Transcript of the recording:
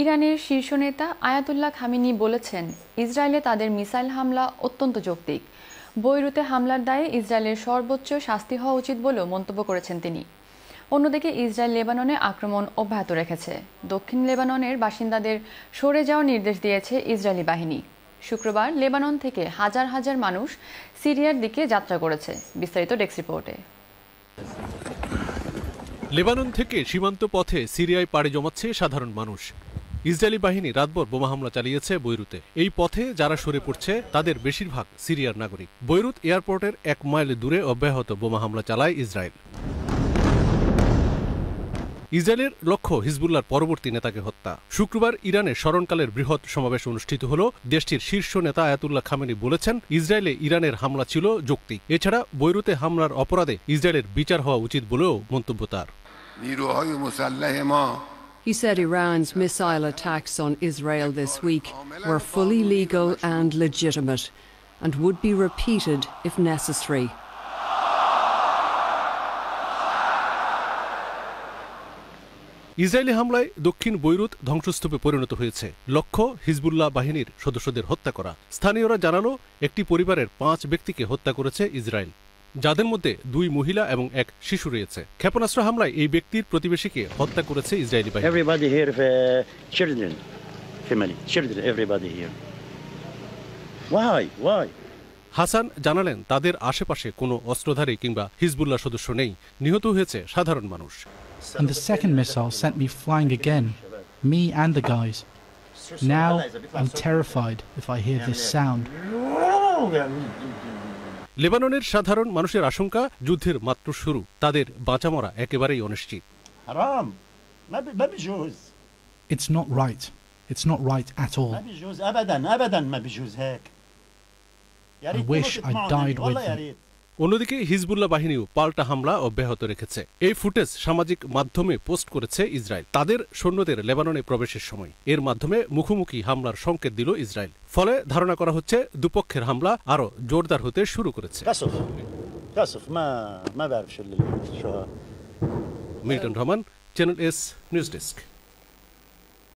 ইরানের শীর্ষ নেতা আয়াতুল্লাহ খামেনি বলেছেন, ইসরায়েলে তাদের মিসাইল হামলা অত্যন্ত যৌক্তিক। বৈরুতে হামলার দায়ে ইসরায়েলের সর্বোচ্চ শাস্তি হওয়া উচিত বলেও মন্তব্য করেছেন তিনি। অন্যদিকে ইসরায়েল লেবাননে আক্রমণ অব্যাহত রেখেছে। দক্ষিণ লেবাননের বাসিন্দাদের সরে যাওয়ার নির্দেশ দিয়েছে ইসরায়েলি বাহিনী। শুক্রবার লেবানন থেকে হাজার হাজার মানুষ সিরিয়ার দিকে যাত্রা করেছে। বিস্তারিত ডেস্ক রিপোর্টে। লেবানন থেকে সীমান্ত পথে সিরিয়ায় পাড়ি জমাচ্ছে সাধারণ মানুষ। ইসরায়েলি বাহিনী রাতভর বোমা হামলা চালিয়েছে বৈরুতে। এই পথে যারা সরে পড়ছে তাদের বেশিরভাগ সিরিয়ার নাগরিক। বৈরুত এয়ারপোর্টের 1 মাইল দূরে অব্যাহত বোমা হামলা চালায় ইসরায়েল। ইসরায়েলের লক্ষ্য হিজবুল্লাহর পরবর্তী নেতাকে হত্যা। শুক্রবার ইরানের স্মরণকালের বৃহৎ সমাবেশ অনুষ্ঠিত হল। দেশটির শীর্ষ নেতা আয়াতুল্লাহ খামেনি বলেছেন, ইসরায়েলে ইরানের হামলা ছিল যৌক্তিক। এছাড়া বৈরুতে হামলার অপরাধে ইসরায়েলের বিচার হওয়া উচিত বলেও মন্তব্য তার। He said Iran's missile attacks on Israel this week were fully legal and legitimate and would be repeated if necessary. Israeli হামলায় দক্ষিণ বৈরুত ধ্বংসস্তূপে পরিণত হয়েছে। লক্ষ্য হিজবুল্লাহ বাহিনীর সদস্যদের হত্যা করা। স্থানীয়রা জানালো, একটি পরিবারের 5 ব্যক্তিকে হত্যা করেছে ইসরায়েল, যাদের মধ্যে 2 মহিলা এবং 1 শিশু রয়েছে। ক্ষেপণাস্ত্র হামলায় এই ব্যক্তির প্রতিবেশীকে হত্যা করেছে ইসরায়েলি বাহিনী। হাসান জানালেন, তাদের আশেপাশে কোনো অস্ত্রধারী কিংবা হিজবুল্লাহ সদস্য নেই। নিহত হয়েছে সাধারণ মানুষ। And the second missile sent me flying again, me and the guys. Now I'm terrified if I hear this sound. লেবাননের সাধারণ মানুষের আশঙ্কা, যুদ্ধের মাত্র শুরু, তাদের বাঁচা মরা একেবারেই অনিশ্চিত। It's not right. It's not right at all. I wish I died with them. অন্যদিকে হিজবুল্লাহ বাহিনীও পাল্টা হামলা অব্যাহত রেখেছে। এই ফুটেজ সামাজিক মাধ্যমে পোস্ট করেছে ইসরায়েল। তাদের সৈন্যদের লেবাননে প্রবেশের সময় এর মাধ্যমে মুখোমুখি হামলার সংকেত দিল ইসরায়েল। ফলে ধারণা করা হচ্ছে দুপক্ষের হামলা আরো জোরদার হতে শুরু করেছে। Milton Rahman, channel S news desk.